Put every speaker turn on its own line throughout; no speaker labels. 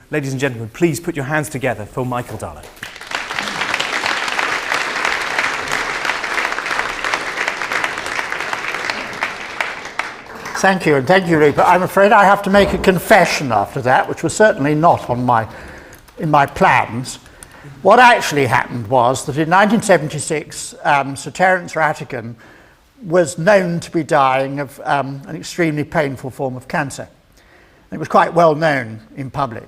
Ladies and gentlemen, please put your hands together for Michael Darlow.
Thank you, and thank you, Rupert. I'm afraid I have to make a confession after that, which was certainly not in my plans. What actually happened was that in 1976, Sir Terence Rattigan was known to be dying of an extremely painful form of cancer. It was quite well known in public.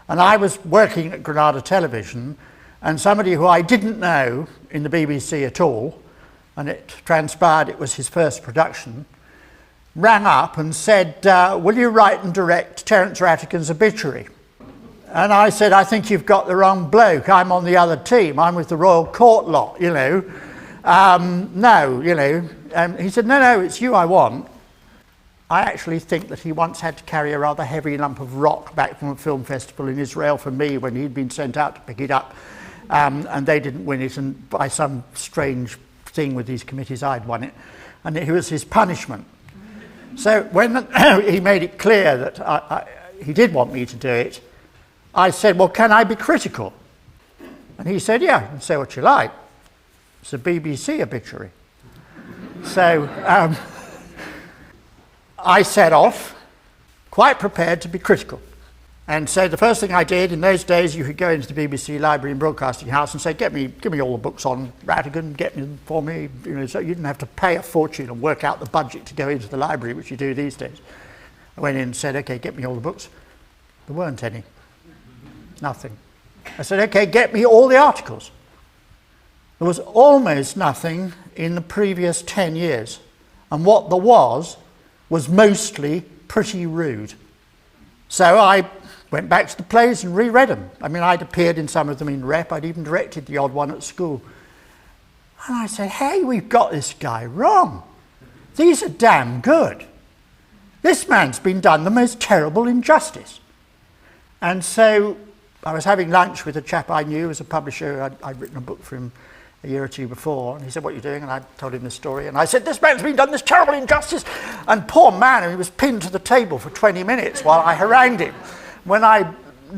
And I was working at Granada Television, and somebody who I didn't know in the BBC at all, and it transpired it was his first production, rang up and said, will you write and direct Terence Rattigan's obituary? And I said, I think you've got the wrong bloke. I'm on the other team. I'm with the Royal Court lot, you know. No, you know. He said, no, it's you I want. I actually think that he once had to carry a rather heavy lump of rock back from a film festival in Israel for me when he'd been sent out to pick it up, and they didn't win it, and by some strange thing with these committees I'd won it, and it was his punishment. So when he made it clear that he did want me to do it, I said, well, can I be critical? And he said, yeah, you can say what you like. It's a BBC obituary. So I set off, quite prepared to be critical. And so the first thing I did, in those days you could go into the BBC Library and Broadcasting House and say, give me all the books on Rattigan, get them for me, you know, so you didn't have to pay a fortune and work out the budget to go into the library, which you do these days. I went in and said, okay, get me all the books. There weren't any. Nothing. I said, okay, get me all the articles. There was almost nothing in the previous 10 years. And what there was mostly pretty rude. So I went back to the plays and reread them. I mean, I'd appeared in some of them in rep. I'd even directed the odd one at school. And I said, hey, we've got this guy wrong. These are damn good. This man's been done the most terrible injustice. And so I was having lunch with a chap I knew as a publisher. I'd written a book for him a year or two before, and he said, what are you doing? And I told him the story, and I said, this man's been done this terrible injustice. And poor man, he was pinned to the table for 20 minutes while I harangued him. When I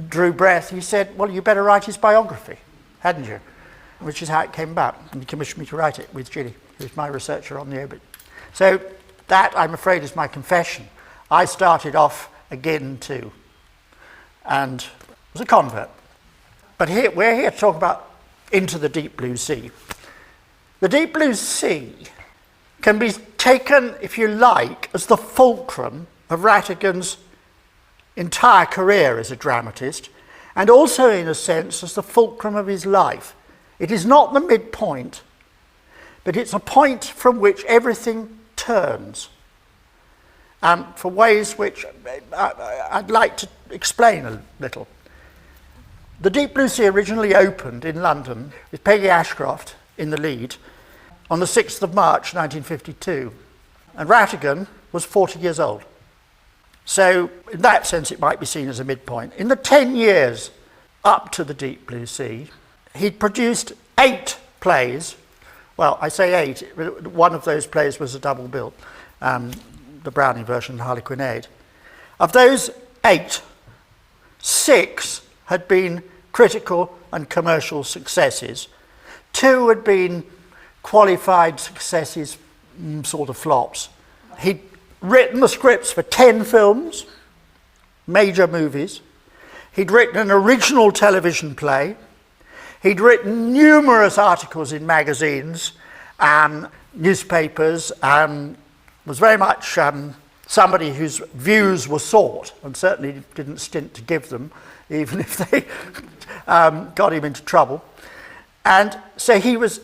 drew breath, he said, well, you better write his biography, hadn't you? Which is how it came about, and he commissioned me to write it with Ginny, who's my researcher on the obit. So that, I'm afraid, is my confession. I started off again too, and was a convert. But we're here to talk about Into the Deep Blue Sea. The Deep Blue Sea can be taken, if you like, as the fulcrum of Rattigan's entire career as a dramatist, and also, in a sense, as the fulcrum of his life. It is not the midpoint, but it's a point from which everything turns, for ways which I'd like to explain a little. The Deep Blue Sea originally opened in London with Peggy Ashcroft in the lead on the 6th of March 1952, and Rattigan was 40 years old. So in that sense it might be seen as a midpoint. In the 10 years up to the Deep Blue Sea, he'd produced 8 plays. Well, I say 8, one of those plays was a double bill, the Browning version, Harlequinade. Of those 8, 6 had been critical and commercial successes. 2 had been qualified successes, sort of flops. He'd written the scripts for 10 films, major movies. He'd written an original television play. He'd written numerous articles in magazines, newspapers, was very much somebody whose views were sought, and certainly didn't stint to give them, even if they got him into trouble. And so he was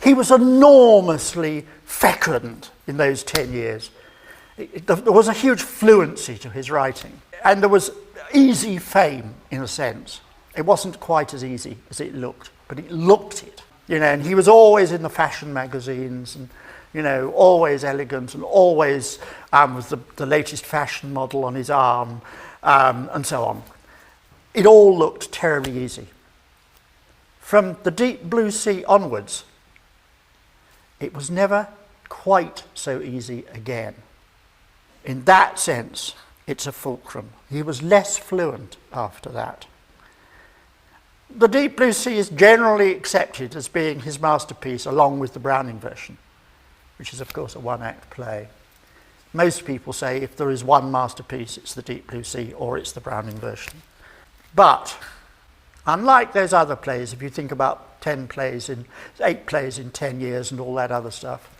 enormously fecund in those 10 years. There was a huge fluency to his writing, and there was easy fame, in a sense. It wasn't quite as easy as it looked, but it looked it. You know, and he was always in the fashion magazines, and you know, always elegant, and always with the latest fashion model on his arm, and so on. It all looked terribly easy. From the Deep Blue Sea onwards, it was never quite so easy again. In that sense, it's a fulcrum. He was less fluent after that. The Deep Blue Sea is generally accepted as being his masterpiece, along with the Browning version, which is, of course, a one-act play. Most people say if there is one masterpiece, it's the Deep Blue Sea or it's the Browning version. But unlike those other plays, if you think about 8 plays in 10 years and all that other stuff,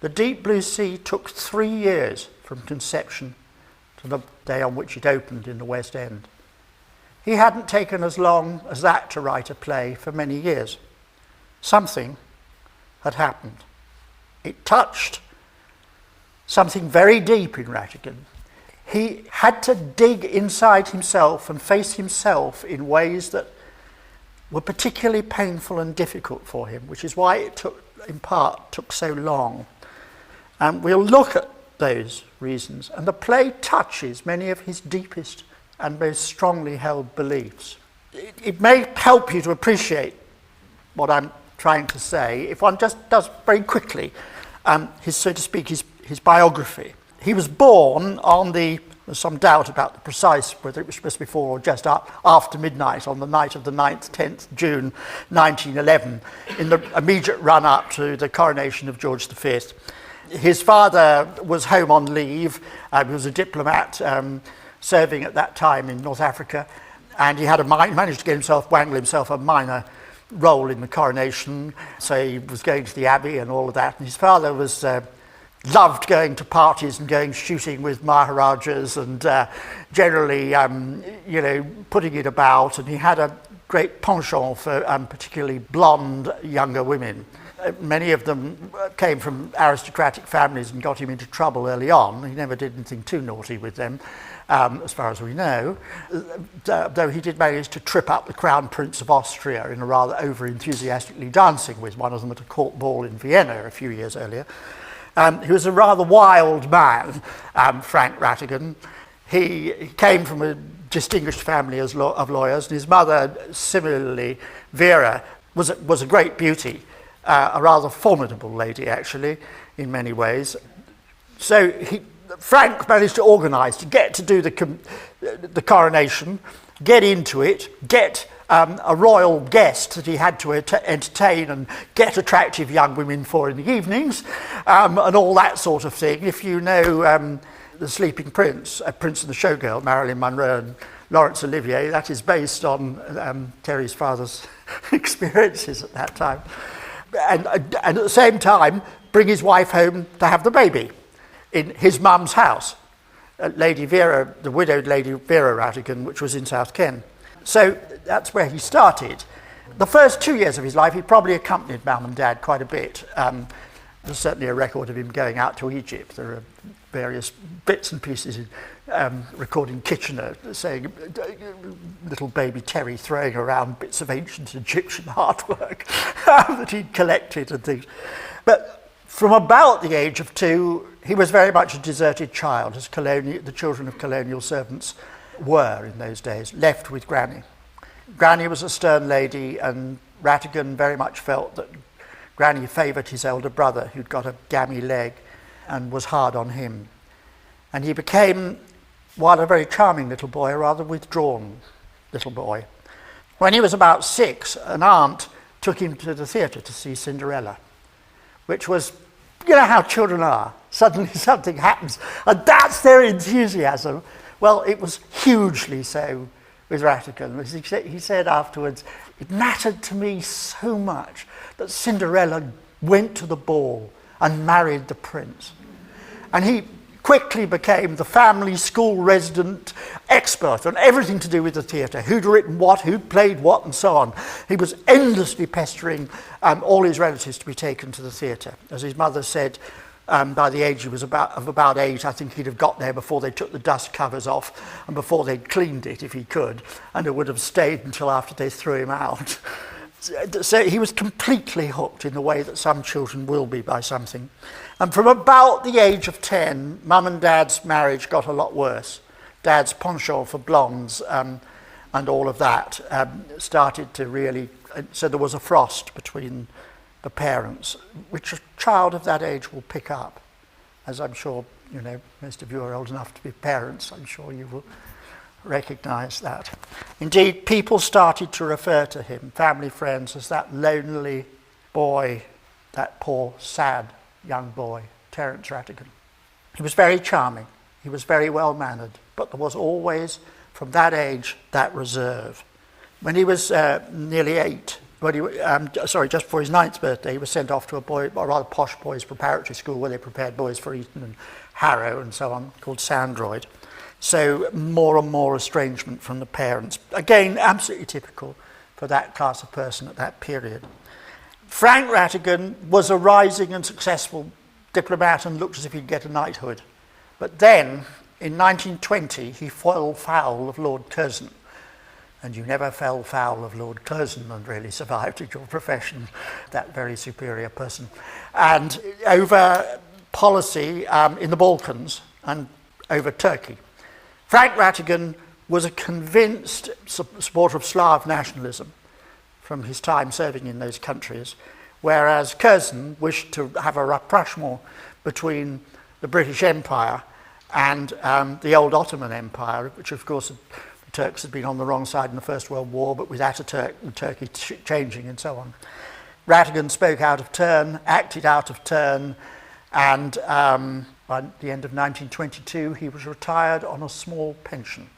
the Deep Blue Sea took 3 years from conception to the day on which it opened in the West End. He hadn't taken as long as that to write a play for many years. Something had happened. It touched something very deep in Rattigan. He had to dig inside himself and face himself in ways that were particularly painful and difficult for him, which is why it took so long. And we'll look at those reasons. And the play touches many of his deepest and most strongly held beliefs. It may help you to appreciate what I'm trying to say if one just does very quickly his biography. He was born on there's some doubt about the precise, whether it was just before or just after midnight, on the night of the 9th, 10th June 1911, in the immediate run-up to the coronation of George V. His father was home on leave. He was a diplomat serving at that time in North Africa, and he managed to wangle himself a minor role in the coronation, so he was going to the Abbey and all of that. And his father was loved going to parties and going shooting with Maharajas and generally, putting it about. And he had a great penchant for particularly blonde younger women. Many of them came from aristocratic families and got him into trouble early on. He never did anything too naughty with them, as far as we know, though he did manage to trip up the Crown Prince of Austria in a rather over-enthusiastically dancing with one of them at a court ball in Vienna a few years earlier. He was a rather wild man, Frank Rattigan. He came from a distinguished family of lawyers, and his mother, similarly, Vera, was a great beauty, a rather formidable lady, actually, in many ways. So Frank managed to organise to get to do the coronation, get into it, get a royal guest that he had to entertain and get attractive young women for in the evenings, and all that sort of thing. If you know The Sleeping Prince, Prince and the Showgirl, Marilyn Monroe and Laurence Olivier, that is based on Terry's father's experiences at that time. And at the same time, bring his wife home to have the baby in his mum's house, Lady Vera, the widowed Lady Vera Rattigan, which was in South Ken. So that's where he started. The first 2 years of his life, he probably accompanied Mum and Dad quite a bit. There's certainly a record of him going out to Egypt. There are various bits and pieces recorded in Kitchener saying little baby Terry throwing around bits of ancient Egyptian artwork that he'd collected and things. But from about the age of 2, he was very much a deserted child, as the children of colonial servants were in those days, left with Granny. Granny was a stern lady, and Rattigan very much felt that Granny favoured his elder brother, who'd got a gammy leg, and was hard on him. And he became, while a very charming little boy, a rather withdrawn little boy. When he was about 6, an aunt took him to the theatre to see Cinderella, which was, you know how children are. Suddenly something happens, and that's their enthusiasm. Well, it was hugely so with Rattigan. He said afterwards, it mattered to me so much that Cinderella went to the ball and married the prince. And he quickly became the family school resident expert on everything to do with the theatre, who'd written what, who'd played what, and so on. He was endlessly pestering all his relatives to be taken to the theatre. As his mother said, by the age he was about 8, I think he'd have got there before they took the dust covers off and before they'd cleaned it, if he could, and it would have stayed until after they threw him out. So he was completely hooked in the way that some children will be by something. And from about the age of 10, Mum and Dad's marriage got a lot worse. Dad's penchant for blondes and all of that started to really... So there was a frost between the parents, which a child of that age will pick up, as I'm sure you know, most of you are old enough to be parents. I'm sure you will recognise that. Indeed, people started to refer to him, family, friends, as that lonely boy, that poor, sad young boy, Terence Rattigan. He was very charming. He was very well-mannered, but there was always, from that age, that reserve. When he was nearly 8, just before his 9th birthday, he was sent off to a rather posh boys' preparatory school where they prepared boys for Eton and Harrow and so on, called Sandroyd. So more and more estrangement from the parents. Again, absolutely typical for that class of person at that period. Frank Rattigan was a rising and successful diplomat and looked as if he'd get a knighthood. But then, in 1920, he fell foul of Lord Curzon. And you never fell foul of Lord Curzon and really survived in your profession, that very superior person. And over policy in the Balkans and over Turkey. Frank Rattigan was a convinced supporter of Slav nationalism from his time serving in those countries, whereas Curzon wished to have a rapprochement between the British Empire and the old Ottoman Empire, which of course the Turks had been on the wrong side in the First World War, but with Ataturk and Turkey changing and so on. Rattigan spoke out of turn, acted out of turn, and by the end of 1922, he was retired on a small pension.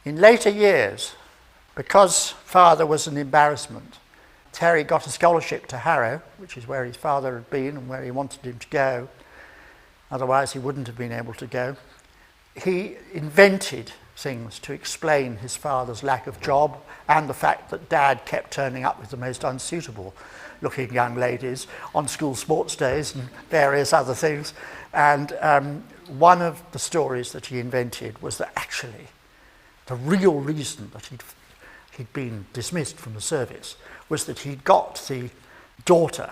In later years, because father was an embarrassment, Terry got a scholarship to Harrow, which is where his father had been and where he wanted him to go. Otherwise, he wouldn't have been able to go. He invented things to explain his father's lack of job and the fact that Dad kept turning up with the most unsuitable looking young ladies on school sports days and various other things. And one of the stories that he invented was that actually the real reason that he'd been dismissed from the service was that he'd got the daughter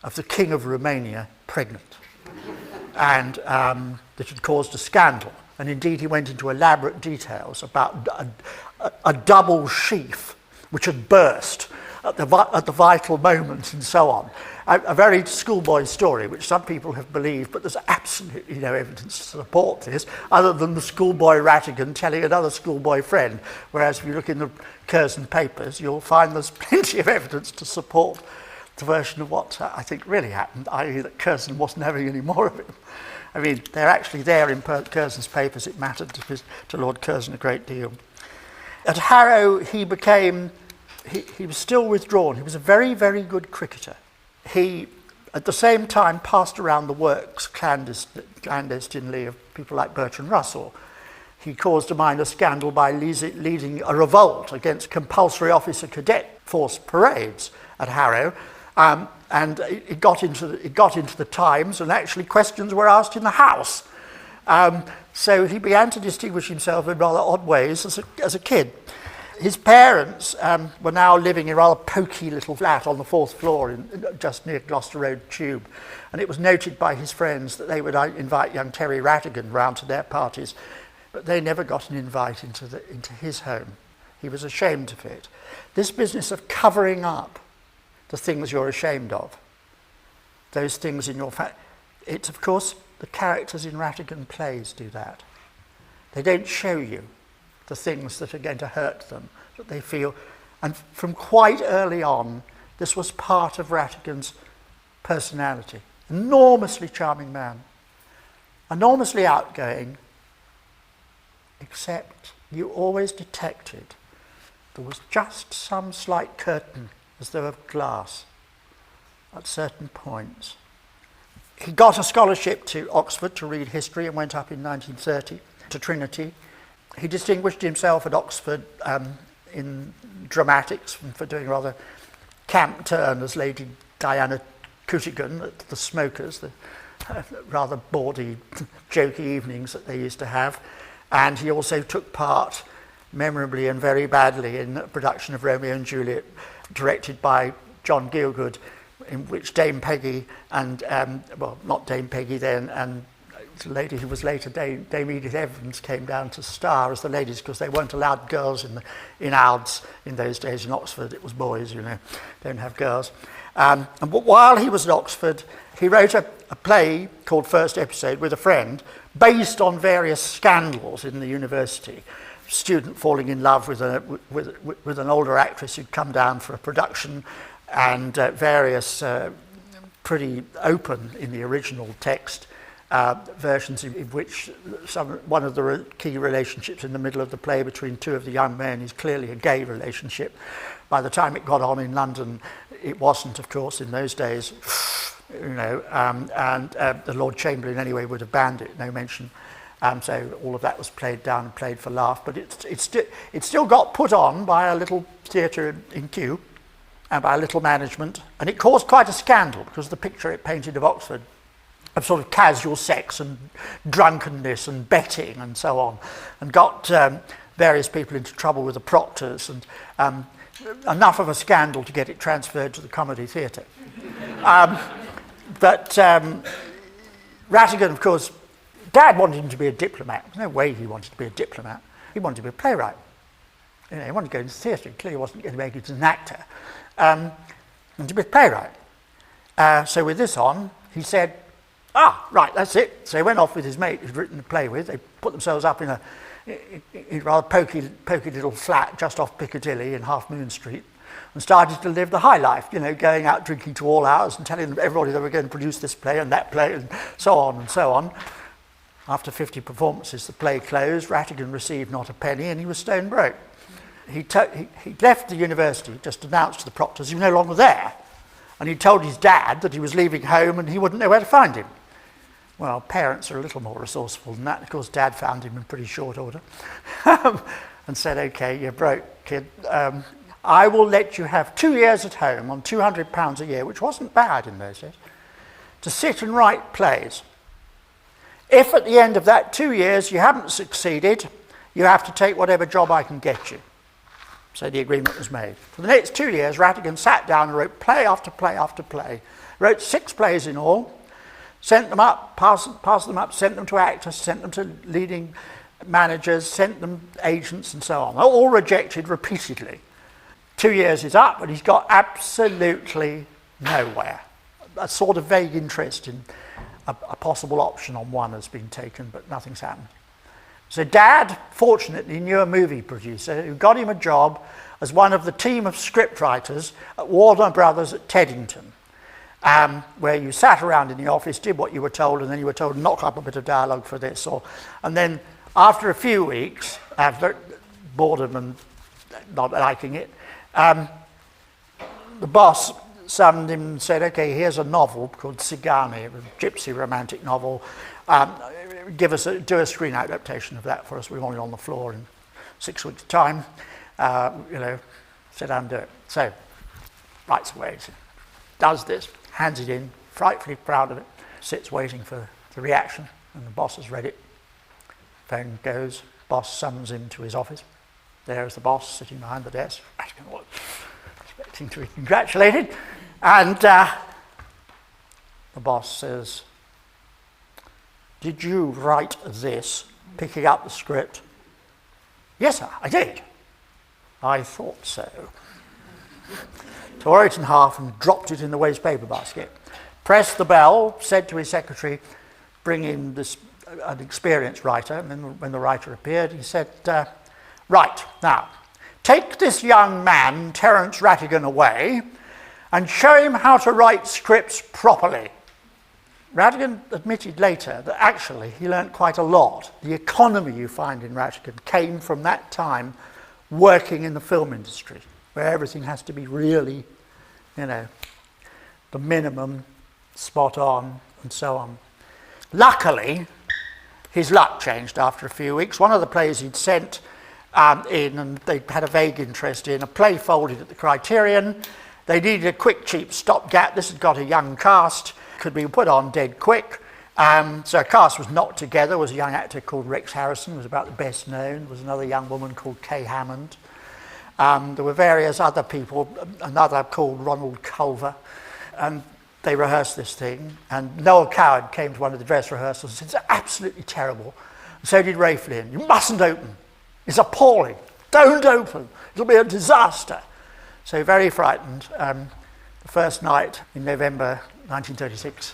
of the King of Romania pregnant, and that had caused a scandal. And indeed, he went into elaborate details about a double sheaf which had burst at the vital moment and so on. A very schoolboy story, which some people have believed, but there's absolutely no evidence to support this, other than the schoolboy Rattigan telling another schoolboy friend. Whereas if you look in the Curzon papers, you'll find there's plenty of evidence to support the version of what I think really happened, i.e. that Curzon wasn't having any more of it. I mean, they're actually there in Curzon's papers. It mattered to Lord Curzon a great deal. At Harrow, he was still withdrawn. He was a very, very good cricketer. He, at the same time, passed around the works clandestinely of people like Bertrand Russell. He caused a minor scandal by leading a revolt against compulsory officer cadet force parades at Harrow. And it got into the Times, and actually questions were asked in the House. So he began to distinguish himself in rather odd ways as a kid. His parents were now living in a rather poky little flat on the 4th floor just near Gloucester Road Tube. And it was noted by his friends that they would invite young Terry Rattigan round to their parties, but they never got an invite into his home. He was ashamed of it. This business of covering up the things you're ashamed of, those things in your family, it's of course the characters in Rattigan plays do that. They don't show you the things that are going to hurt them, that they feel. And from quite early on, this was part of Rattigan's personality. Enormously charming man, enormously outgoing, except you always detected there was just some slight curtain, as though of glass, at certain points. He got a scholarship to Oxford to read history and went up in 1930 to Trinity. He distinguished himself at Oxford in dramatics for doing rather camp turn as Lady Diana Cootigan at the Smokers, the rather bawdy, jokey evenings that they used to have. And he also took part, memorably and very badly, in a production of Romeo and Juliet, directed by John Gielgud, in which Dame Peggy and, well, not Dame Peggy then, and the lady who was later Dame Edith Evans came down to star as the ladies, because they weren't allowed girls in Alds in those days. In Oxford, it was boys, you know, don't have girls. But while he was at Oxford, he wrote a a play called First Episode with a friend, based on various scandals in the university. Student falling in love with an older actress who'd come down for a production, and various pretty open in the original text versions in which one of the key relationships in the middle of the play between two of the young men is clearly a gay relationship. By the time it got on in London, it wasn't, of course, in those days, and the Lord Chamberlain anyway would have banned it, no mention. So all of that was played down and played for laugh, but it still got put on by a little theatre in Kew and by a little management, and it caused quite a scandal because the picture it painted of Oxford, of sort of casual sex and drunkenness and betting and so on, and got various people into trouble with the proctors, and enough of a scandal to get it transferred to the Comedy Theatre. But Rattigan, of course, Dad wanted him to be a diplomat. There's no way he wanted to be a diplomat. He wanted to be a playwright. He wanted to go into the theatre. He clearly wasn't going to make it as an actor. And to be a playwright. So with this on, he said, right, that's it. So he went off with his mate who'd written the play with. They put themselves up in a rather poky little flat just off Piccadilly in Half Moon Street, and started to live the high life, going out drinking to all hours and telling everybody they were going to produce this play and that play and so on and so on. After 50 performances, the play closed. Rattigan received not a penny, and he was stone broke. He left the university, just announced to the proctors he was no longer there, and he told his dad that he was leaving home and he wouldn't know where to find him. Well, parents are a little more resourceful than that. Of course, Dad found him in pretty short order and said, "Okay, you're broke, kid. I will let you have 2 years at home on £200 a year," which wasn't bad in those days, "to sit and write plays. If at the end of that 2 years you haven't succeeded, you have to take whatever job I can get you." So the agreement was made. For the next 2 years, Rattigan sat down and wrote play after play after play. Wrote 6 plays in all, sent them up, passed them up, sent them to actors, sent them to leading managers, sent them agents and so on. All rejected repeatedly. 2 years is up and he's got absolutely nowhere. A sort of vague interest in a possible option on one has been taken, but nothing's happened. So Dad, fortunately, knew a movie producer who got him a job as one of the team of scriptwriters at Warner Brothers at Teddington, where you sat around in the office, did what you were told, and then you were told, knock up a bit of dialogue for this. And then after a few weeks, after boredom and not liking it, the boss summoned him and said, "Okay, here's a novel called Sigani, a gypsy romantic novel. Do a screen adaptation of that for us. We want it on the floor in 6 weeks' time. Sit down and do it." So, writes away, does this, hands it in, frightfully proud of it, sits waiting for the reaction, and the boss has read it. Phone goes, boss summons him to his office. There is the boss sitting behind the desk, expecting to be congratulated, and the boss says, "Did you write this?" Picking up the script. "Yes, sir, I did." "I thought so." Tore it in half and dropped it in the waste paper basket. Pressed the bell, said to his secretary, "Bring in an experienced writer." And then when the writer appeared, he said, "Right, now, take this young man, Terence Rattigan, away and show him how to write scripts properly." Rattigan admitted later that actually he learnt quite a lot. The economy you find in Rattigan came from that time working in the film industry, where everything has to be really, the minimum, spot on, and so on. Luckily, his luck changed after a few weeks. One of the plays he'd sent in, and they had a vague interest in, a play folded at the Criterion. They needed a quick, cheap stopgap. This had got a young cast, could be put on dead quick. So a cast was knocked together. There was a young actor called Rex Harrison, who was about the best known. There was another young woman called Kay Hammond. There were various other people, another called Ronald Culver, and they rehearsed this thing. And Noel Coward came to one of the dress rehearsals and said, "It's absolutely terrible." And so did Ray Flynn. "You mustn't open. It's appalling. Don't open. It'll be a disaster." So very frightened. The first night in November 1936,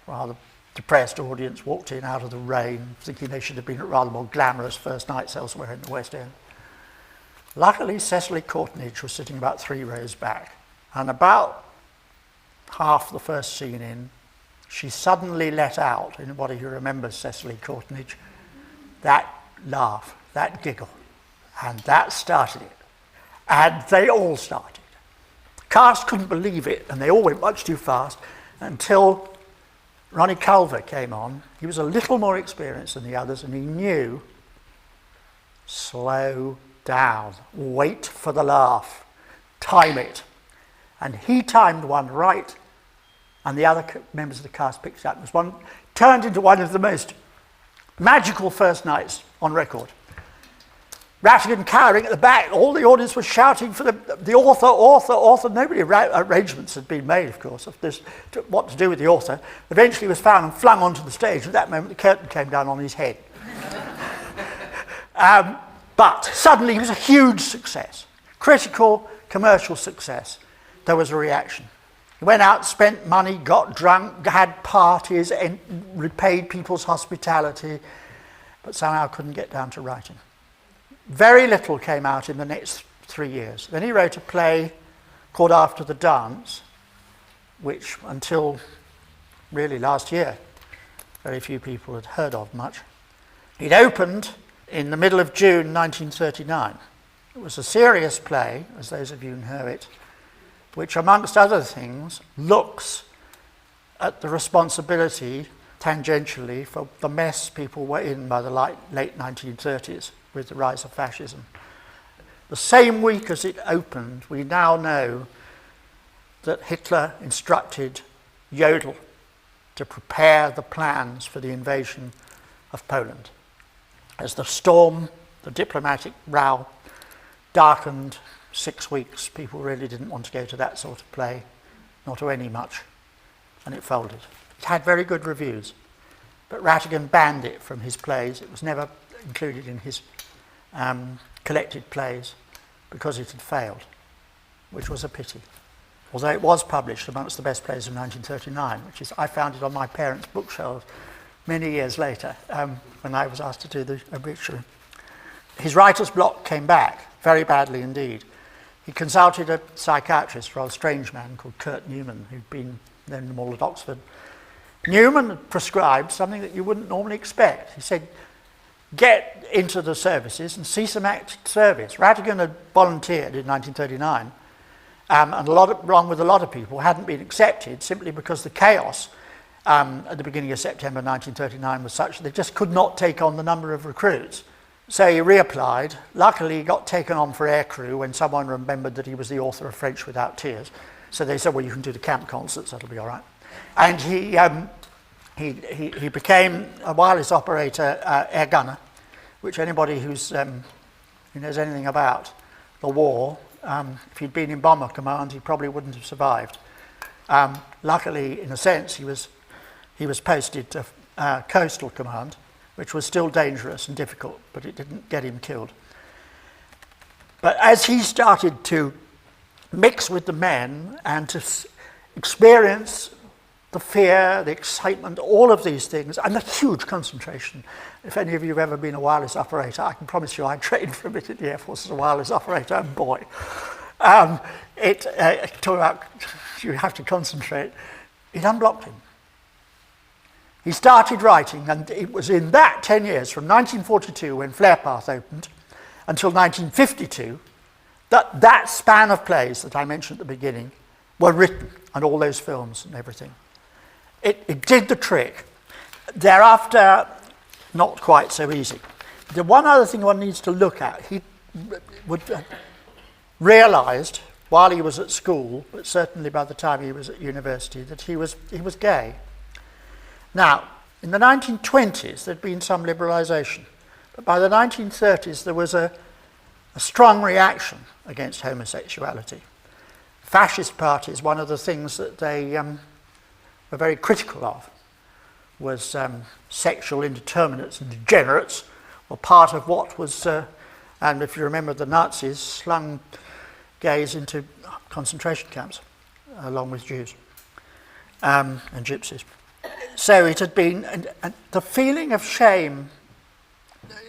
rather depressed audience walked in out of the rain, thinking they should have been at rather more glamorous first nights elsewhere in the West End. Luckily, Cecily Courtnidge was sitting about 3 rows back, and about half the first scene in, she suddenly let out, anybody who remembers Cecily Courtnidge, that laugh, that giggle, and that started it. And they all started. The cast couldn't believe it, and they all went much too fast until Ronnie Culver came on. He was a little more experienced than the others, and he knew, slow down, wait for the laugh, time it. And he timed one right, and the other members of the cast picked it up. It was one, turned into one of the most magical first nights on record. Rattigan cowering at the back, all the audience was shouting for the author. Nobody arrangements had been made, of course, of this, what to do with the author. Eventually he was found and flung onto the stage. At that moment, the curtain came down on his head. But suddenly he was a huge success. Critical, commercial success. There was a reaction. He went out, spent money, got drunk, had parties, and repaid people's hospitality, but somehow couldn't get down to writing. Very little came out in the next 3 years. Then he wrote a play called After the Dance, which until really last year, very few people had heard of much. It opened in the middle of June 1939. It was a serious play, as those of you who know it, which amongst other things looks at the responsibility tangentially for the mess people were in by the late 1930s with the rise of fascism. The same week as it opened, we now know that Hitler instructed Jodl to prepare the plans for the invasion of Poland. As the storm, the diplomatic row, darkened 6 weeks, people really didn't want to go to that sort of play, not to any much, and it folded. It had very good reviews, but Rattigan banned it from his plays. It was never included in his collected plays because it had failed, which was a pity. Although it was published amongst the best plays of 1939, which is, I found it on my parents' bookshelves many years later when I was asked to do the obituary. His writer's block came back very badly indeed. He consulted a psychiatrist, a rather strange man called Kurt Newman, who'd been known them all at Oxford. Newman prescribed something that you wouldn't normally expect. He said, get into the services and see some active service. Rattigan had volunteered in 1939, and wrong with a lot of people, hadn't been accepted simply because the chaos at the beginning of September 1939 was such that they just could not take on the number of recruits. So he reapplied. Luckily, he got taken on for aircrew when someone remembered that he was the author of French Without Tears. So they said, well, you can do the camp concerts, that'll be all right. And he became a wireless operator, air gunner, which anybody who knows anything about the war, if he'd been in bomber command, he probably wouldn't have survived. Luckily, in a sense, he was posted to coastal command, which was still dangerous and difficult, but it didn't get him killed. But as he started to mix with the men and to experience the fear, the excitement, all of these things, and the huge concentration. If any of you have ever been a wireless operator, I can promise you I trained for a bit at the Air Force as a wireless operator, and boy, talk about you have to concentrate. It unblocked him. He started writing, and it was in that 10 years, from 1942, when Flarepath opened, until 1952, that span of plays that I mentioned at the beginning were written, and all those films and everything. It did the trick. Thereafter, not quite so easy. The one other thing one needs to look at, he realised while he was at school, but certainly by the time he was at university, that he was gay. Now, in the 1920s, there'd been some liberalisation, but by the 1930s, there was a strong reaction against homosexuality. Fascist parties, one of the things that they were very critical of was sexual indeterminates and degenerates were part of what was, and if you remember, the Nazis slung gays into concentration camps along with Jews and gypsies. So it had been, and the feeling of shame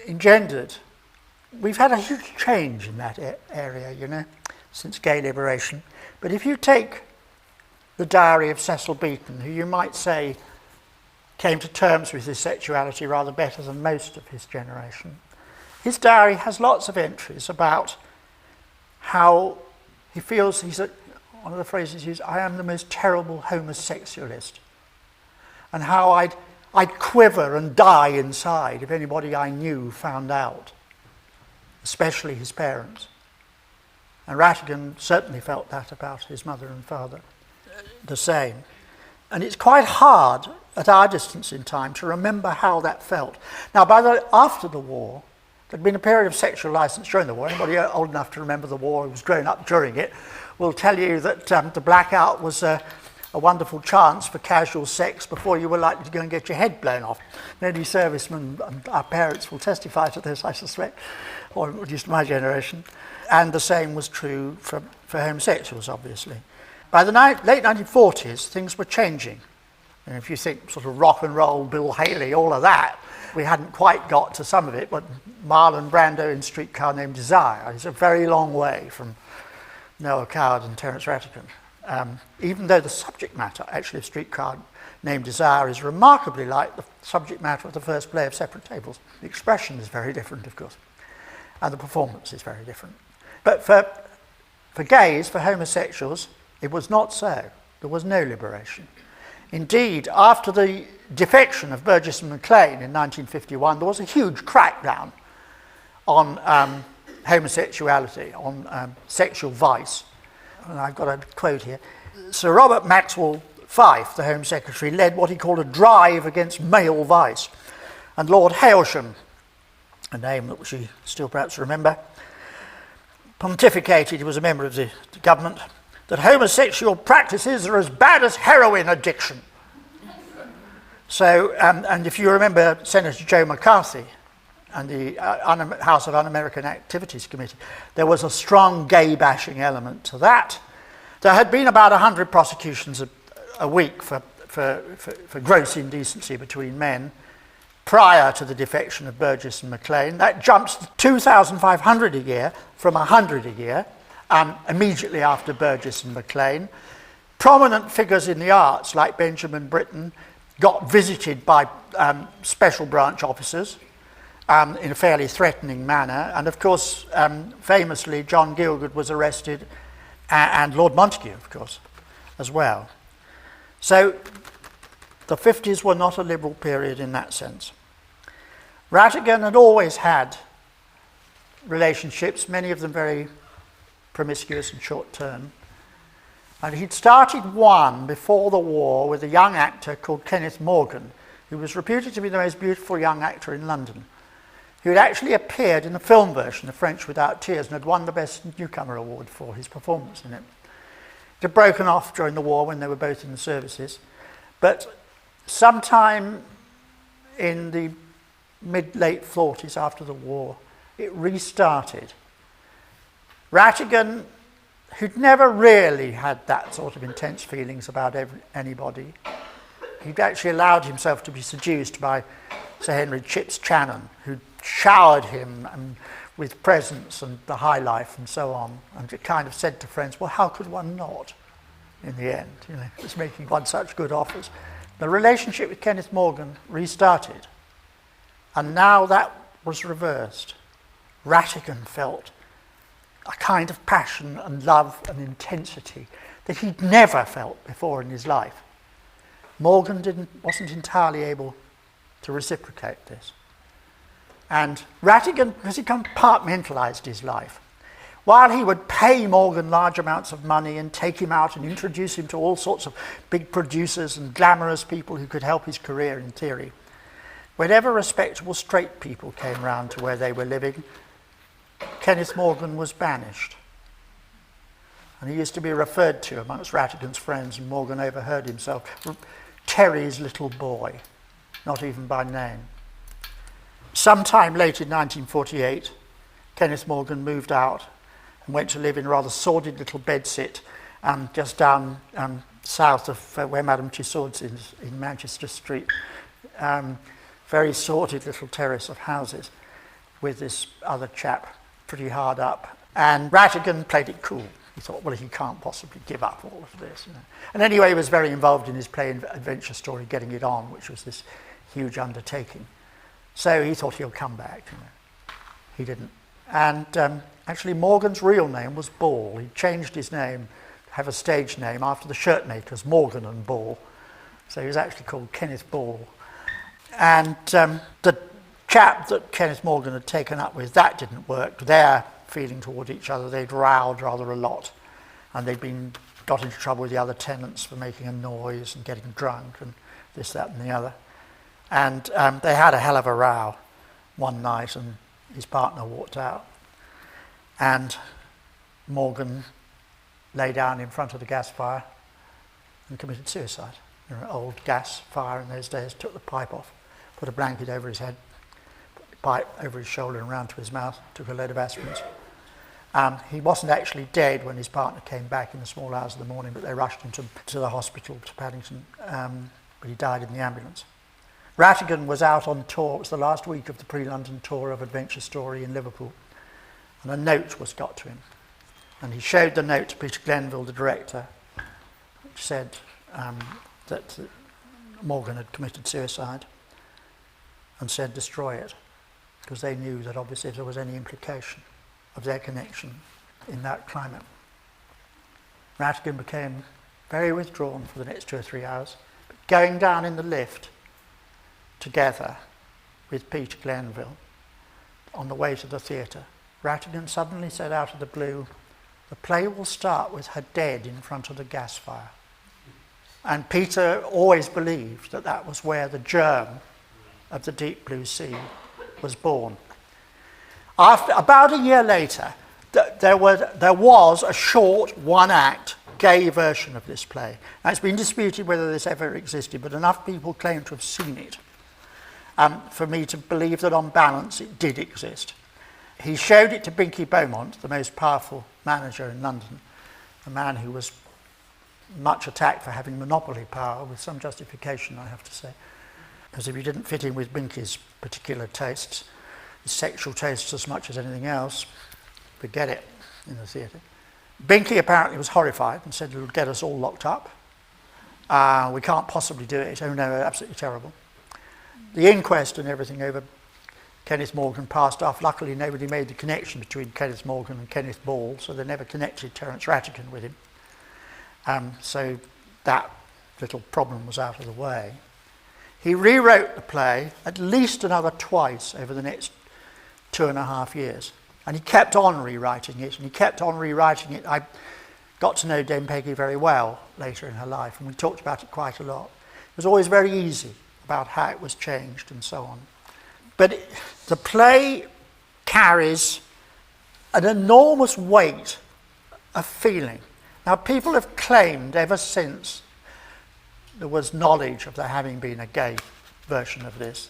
engendered. We've had a huge change in that area, since gay liberation. But if you take the diary of Cecil Beaton, who you might say came to terms with his sexuality rather better than most of his generation, his diary has lots of entries about how he feels one of the phrases he used, I am the most terrible homosexualist, and how I'd quiver and die inside if anybody I knew found out, especially his parents. And Rattigan certainly felt that about his mother and father, the same. And it's quite hard at our distance in time to remember how that felt. Now, after the war, there'd been a period of sexual license during the war. Anybody old enough to remember the war, who was growing up during it, will tell you that the blackout was a wonderful chance for casual sex before you were likely to go and get your head blown off. Many servicemen and our parents will testify to this, I suspect, or at least my generation. And the same was true for homosexuals, obviously. By the late 1940s, things were changing. And if you think sort of rock and roll, Bill Haley, all of that, we hadn't quite got to some of it, but Marlon Brando in Streetcar Named Desire is a very long way from Noah Coward and Terence Rattigan. Even though the subject matter, actually, of Streetcar Named Desire is remarkably like the subject matter of the first play of Separate Tables. The expression is very different, of course, and the performance is very different. But for gays, for homosexuals, it was not so. There was no liberation. Indeed, after the defection of Burgess and Maclean in 1951, there was a huge crackdown on homosexuality, on sexual vice. And I've got a quote here. Sir Robert Maxwell Fyfe, the Home Secretary, led what he called a drive against male vice. And Lord Hailsham, a name that we still perhaps remember, pontificated, he was a member of the government, that homosexual practices are as bad as heroin addiction. So, and if you remember Senator Joe McCarthy and the House of Un-American Activities Committee, there was a strong gay bashing element to that. There had been about 100 prosecutions a week for gross indecency between men prior to the defection of Burgess and Maclean. That jumps to 2,500 a year from 100 a year. Immediately after Burgess and Maclean. Prominent figures in the arts, like Benjamin Britten, got visited by special branch officers in a fairly threatening manner. And of course, famously, John Gielgud was arrested, and Lord Montague, of course, as well. So the 50s were not a liberal period in that sense. Rattigan had always had relationships, many of them very promiscuous and short-term. And he'd started one before the war with a young actor called Kenneth Morgan, who was reputed to be the most beautiful young actor in London, who had actually appeared in the film version of French Without Tears and had won the Best Newcomer Award for his performance in it. It had broken off during the war when they were both in the services. But sometime in the mid-late 40s after the war, it restarted. Rattigan, who'd never really had that sort of intense feelings about anybody, he'd actually allowed himself to be seduced by Sir Henry Chips Channon, who showered him with presents and the high life and so on, and it kind of said to friends, well, how could one not in the end? It was making one such good offers. The relationship with Kenneth Morgan restarted, and now that was reversed. Rattigan felt a kind of passion and love and intensity that he'd never felt before in his life. Morgan wasn't entirely able to reciprocate this. And Rattigan, because he compartmentalized his life, while he would pay Morgan large amounts of money and take him out and introduce him to all sorts of big producers and glamorous people who could help his career in theory, whenever respectable straight people came round to where they were living, Kenneth Morgan was banished. And he used to be referred to amongst Rattigan's friends, and Morgan overheard himself, Terry's little boy, not even by name. Sometime late in 1948, Kenneth Morgan moved out and went to live in a rather sordid little bedsit just down south of where Madame Tussauds is, in Manchester Street. Very sorted little terrace of houses with this other chap pretty hard up. And Rattigan played it cool. He thought, well, he can't possibly give up all of this. You know. And anyway, he was very involved in his play adventure story, Getting It On, which was this huge undertaking. So he thought he'll come back. You know. He didn't. And actually, Morgan's real name was Ball. He changed his name to have a stage name after the shirt makers, Morgan and Ball. So he was actually called Kenneth Ball. And the chap that Kenneth Morgan had taken up with, that didn't work. Their feeling toward each other, they'd rowed rather a lot. And they'd got into trouble with the other tenants for making a noise and getting drunk and this, that and the other. And they had a hell of a row one night, and his partner walked out. And Morgan lay down in front of the gas fire and committed suicide. You know, old gas fire in those days, took the pipe off, put a blanket over his head, put the pipe over his shoulder and round to his mouth, took a load of aspirins. He wasn't actually dead when his partner came back in the small hours of the morning, but they rushed him to the hospital, to Paddington, but he died in the ambulance. Rattigan was out on tour. It was the last week of the pre-London tour of Adventure Story in Liverpool, and a note was got to him. And he showed the note to Peter Glenville, the director, which said that Morgan had committed suicide, and said destroy it, because they knew that obviously if there was any implication of their connection in that climate. Rattigan became very withdrawn for the next 2 or 3 hours, but going down in the lift together with Peter Glenville on the way to the theatre, Rattigan suddenly said out of the blue, "The play will start with her dead in front of the gas fire." And Peter always believed that that was where the germ of the Deep Blue Sea was born. About a year later, there was a short one-act gay version of this play. Now, it's been disputed whether this ever existed, but enough people claim to have seen it for me to believe that on balance it did exist. He showed it to Binkie Beaumont, the most powerful manager in London, a man who was much attacked for having monopoly power, with some justification, I have to say, because if he didn't fit in with Binkie's particular tastes, his sexual tastes as much as anything else, forget it in the theatre. Binkie apparently was horrified and said it'll get us all locked up. We can't possibly do it. Oh no, absolutely terrible. The inquest and everything over Kenneth Morgan passed off. Luckily, nobody made the connection between Kenneth Morgan and Kenneth Ball, so they never connected Terence Rattigan with him. So that little problem was out of the way. He rewrote the play at least another twice over the next 2.5 years. And he kept on rewriting it, and he kept on rewriting it. I got to know Dame Peggy very well later in her life, and we talked about it quite a lot. It was always very easy about how it was changed and so on. But the play carries an enormous weight of feeling. Now, people have claimed ever since there was knowledge of there having been a gay version of this,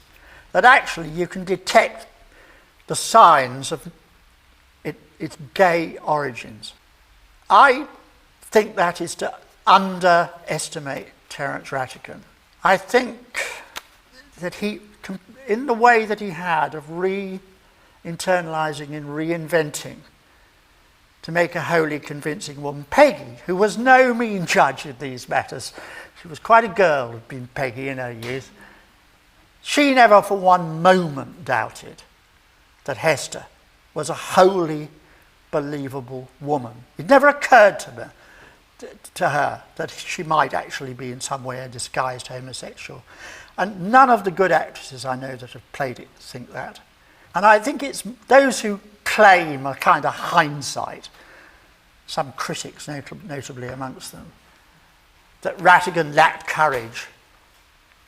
that actually you can detect the signs of its gay origins. I think that is to underestimate Terence Rattigan. I think that he, in the way that he had of re-internalizing and reinventing to make a wholly convincing woman, Peggy, who was no mean judge in these matters, she was quite a girl, had been Peggy in her youth, she never for one moment doubted that Hester was a wholly believable woman. It never occurred to her that she might actually be in some way a disguised homosexual. And none of the good actresses I know that have played it think that. And I think it's those who claim a kind of hindsight, some critics notably amongst them, that Rattigan lacked courage.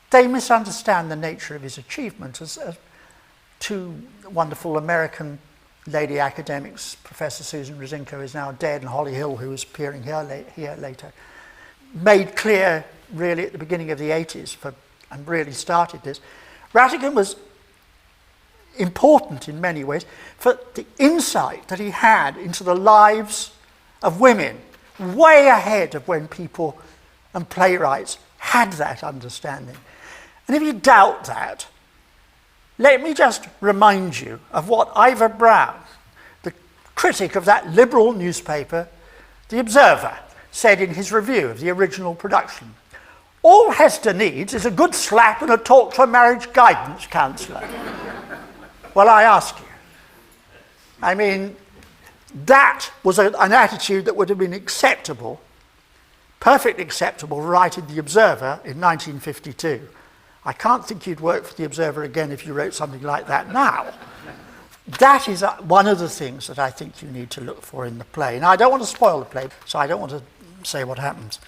They misunderstand the nature of his achievement. As two wonderful American lady academics, Professor Susan Rosinko is now dead, and Holly Hill, who was appearing here later, made clear really at the beginning of the 80s and really started this. Rattigan was important in many ways for the insight that he had into the lives of women, way ahead of when people and playwrights had that understanding. And if you doubt that, let me just remind you of what Ivor Browne, the critic of that liberal newspaper, The Observer, said in his review of the original production. All Hester needs is a good slap and a talk to a marriage guidance counsellor. Well, I ask you. I mean, that was an attitude that would have been acceptable, perfectly acceptable, right in The Observer in 1952. I can't think you'd work for The Observer again if you wrote something like that now. That is one of the things that I think you need to look for in the play. Now, I don't want to spoil the play, so I don't want to say what happens.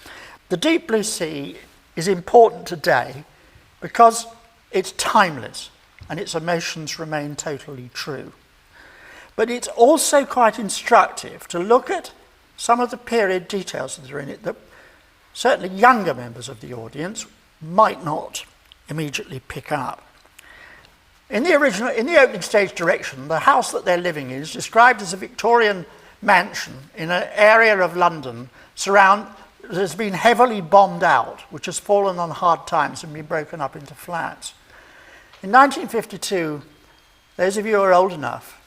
The Deep Blue Sea is important today because it's timeless and its emotions remain totally true. But it's also quite instructive to look at some of the period details that are in it that certainly younger members of the audience might not immediately pick up. In the opening stage direction, the house that they're living in is described as a Victorian mansion in an area of London that has been heavily bombed out, which has fallen on hard times and been broken up into flats. In 1952, those of you who are old enough,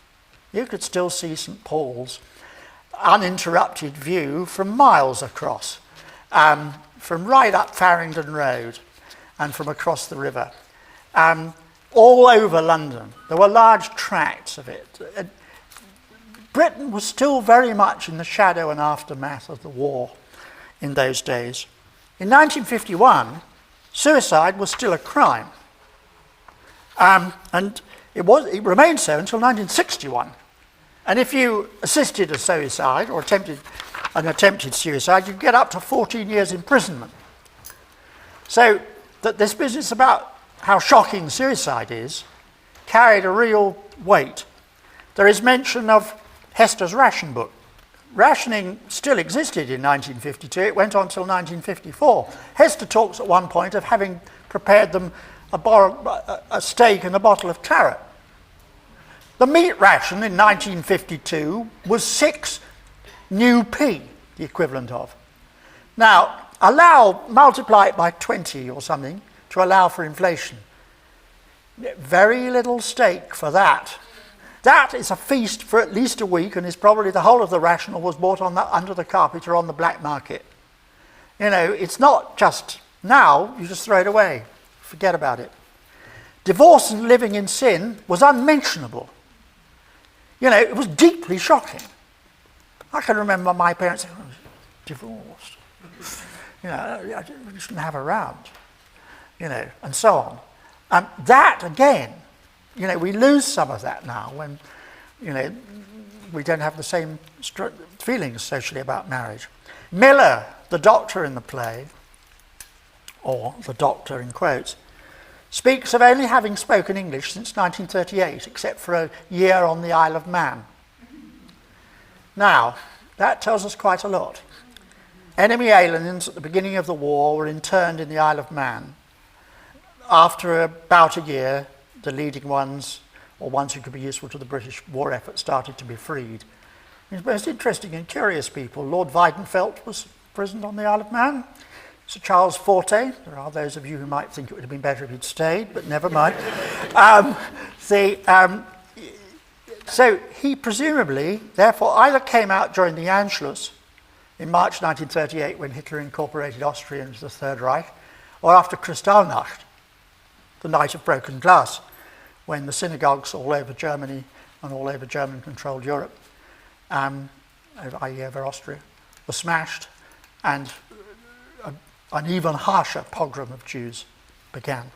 you could still see St Paul's uninterrupted view from miles across, from right up Farringdon Road and from across the river. All over London, there were large tracts of it. Britain was still very much in the shadow and aftermath of the war in those days. In 1951, suicide was still a crime. And it remained so until 1961. And if you assisted a suicide or an attempted suicide, you'd get up to 14 years imprisonment. So that this business about how shocking suicide is carried a real weight. There is mention of Hester's ration book. Rationing still existed in 1952. It went on till 1954. Hester talks at one point of having prepared them a steak and a bottle of claret. The meat ration in 1952 was 6 new p, the equivalent of. Now, multiply it by 20 or something to allow for inflation. Very little steak for that. That is a feast for at least a week, and is probably the whole of the ration was bought under the carpet or on the black market. You know, it's not just now, you just throw it away. Forget about it. Divorce and living in sin was unmentionable. You know, it was deeply shocking. I can remember my parents saying, "Oh, divorced. You know, I shouldn't have her around." You know, and so on. That, again, you know, we lose some of that now when, you know, we don't have the same feelings socially about marriage. Miller, the doctor in the play, or the doctor in quotes, speaks of only having spoken English since 1938, except for a year on the Isle of Man. Now, that tells us quite a lot. Enemy aliens at the beginning of the war were interned in the Isle of Man. After about a year, the leading ones, or ones who could be useful to the British war effort, started to be freed. The most interesting and curious people, Lord Weidenfeld was imprisoned on the Isle of Man. Sir Charles Forte, there are those of you who might think it would have been better if he'd stayed, but never mind. So he presumably, therefore, either came out during the Anschluss in March 1938 when Hitler incorporated Austria into the Third Reich, or after Kristallnacht, the night of broken glass, when the synagogues all over Germany and all over German-controlled Europe, i.e. over Austria, were smashed, and an even harsher pogrom of Jews began.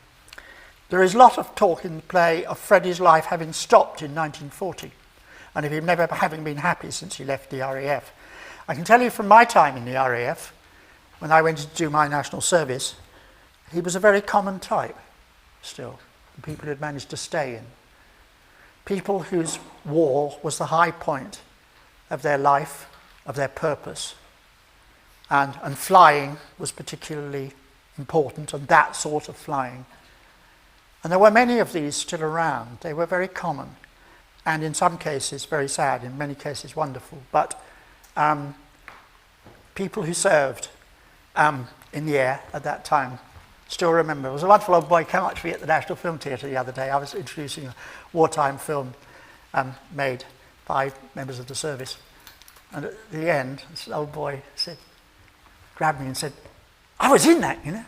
There is a lot of talk in the play of Freddie's life having stopped in 1940, and of him never having been happy since he left the RAF. I can tell you from my time in the RAF, when I went to do my national service, he was a very common type still, the people who had managed to stay in. People whose war was the high point of their life, of their purpose, and flying was particularly important, and that sort of flying. And there were many of these still around. They were very common, and in some cases very sad, in many cases wonderful, but people who served in the air at that time. Still remember, there was a wonderful old boy came up to me at the National Film Theatre the other day. I was introducing a wartime film made by members of the service. And at the end, this old boy grabbed me and said, "I was in that, you know.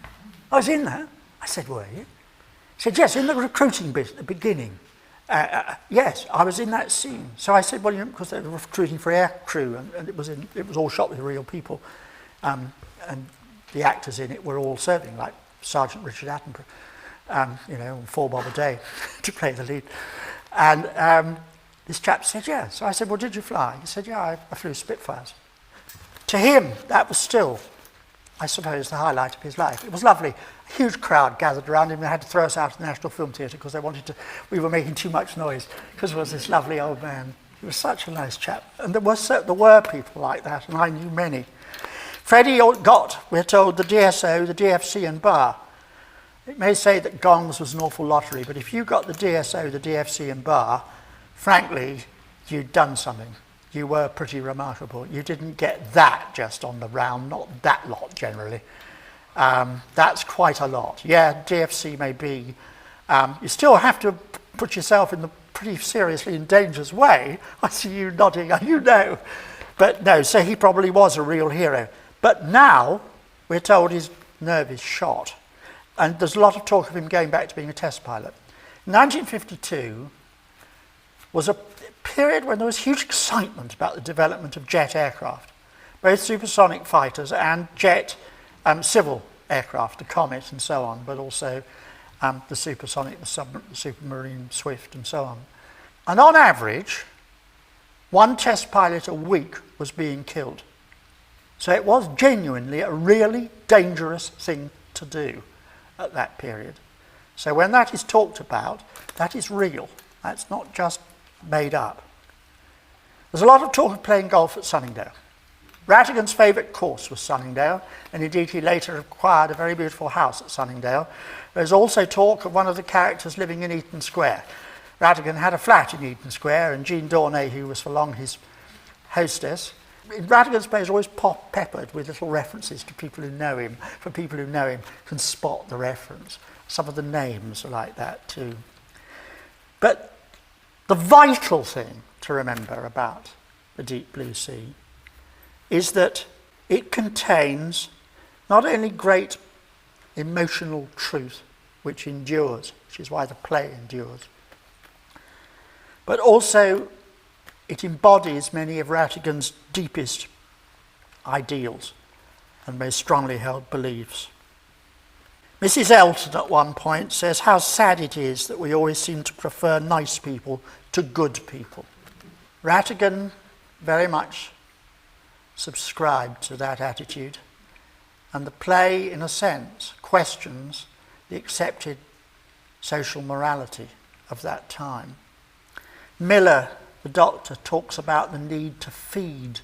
I was in that." I said, "Were you?" He said, "Yes, in the recruiting bit at the beginning. Yes, I was in that scene." So I said, "Well, you know, because they were recruiting for air crew, and it was all shot with real people, and the actors in it were all serving, like Sergeant Richard Attenborough, you know, on 4 bob a day to play the lead." And this chap said, "Yeah." So I said, "Well, did you fly?" He said, "Yeah, I flew Spitfires." To him, that was still, I suppose, the highlight of his life. It was lovely. A huge crowd gathered around him. They had to throw us out of the National Film Theatre because we were making too much noise because there was this lovely old man. He was such a nice chap. And there were people like that, and I knew many. Freddie got, we're told, the DSO, the DFC and bar. It may say that gongs was an awful lottery, but if you got the DSO, the DFC and bar, frankly, you'd done something. You were pretty remarkable. You didn't get that just on the round, not that lot generally. That's quite a lot. Yeah, DFC may be. You still have to put yourself in the pretty seriously in danger's way. I see you nodding, you know. But no, so he probably was a real hero. But now, we're told his nerve is shot. And there's a lot of talk of him going back to being a test pilot. 1952 was a period when there was huge excitement about the development of jet aircraft, both supersonic fighters and jet civil aircraft, the Comet and so on, but also the supersonic, the Supermarine Swift and so on. And on average, 1 test pilot a week was being killed. So it was genuinely a really dangerous thing to do at that period. So when that is talked about, that is real. That's not just made up. There's a lot of talk of playing golf at Sunningdale. Rattigan's favourite course was Sunningdale, and indeed he later acquired a very beautiful house at Sunningdale. There's also talk of one of the characters living in Eaton Square. Rattigan had a flat in Eaton Square, and Jean Dornay, who was for long his hostess, Rattigan's play is always peppered with little references to people who know him. For people who know him can spot the reference. Some of the names are like that too. But the vital thing to remember about the Deep Blue Sea is that it contains not only great emotional truth, which endures, which is why the play endures, but also it embodies many of Rattigan's deepest ideals and most strongly held beliefs. Mrs. Elton at one point says how sad it is that we always seem to prefer nice people to good people. Rattigan very much subscribed to that attitude, and the play, in a sense, questions the accepted social morality of that time. Miller, the doctor, talks about the need to feed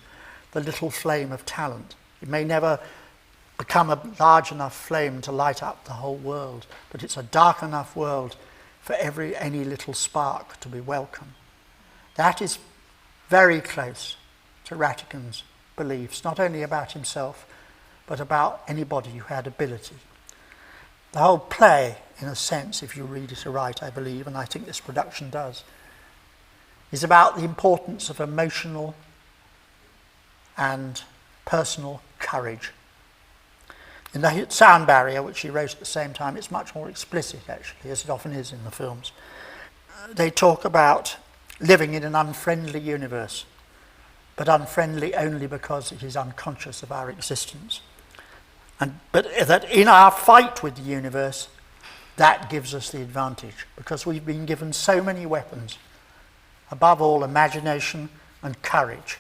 the little flame of talent. It may never become a large enough flame to light up the whole world, but it's a dark enough world for any little spark to be welcome. That is very close to Rattigan's beliefs, not only about himself, but about anybody who had ability. The whole play, in a sense, if you read it aright, I believe, and I think this production does, is about the importance of emotional and personal courage. In the Sound Barrier, which he wrote at the same time, it's much more explicit, actually, as it often is in the films. They talk about living in an unfriendly universe, but unfriendly only because it is unconscious of our existence. But that in our fight with the universe, that gives us the advantage, because we've been given so many weapons, above all imagination and courage.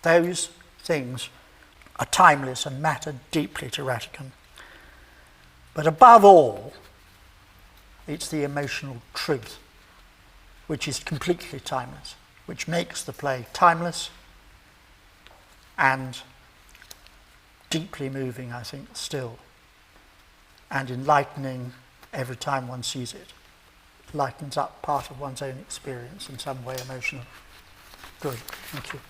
Those things are timeless and matter deeply to Rattigan. But above all, it's the emotional truth, which is completely timeless, which makes the play timeless and deeply moving, I think, still, and enlightening every time one sees it. It lightens up part of one's own experience in some way emotional. Good, thank you.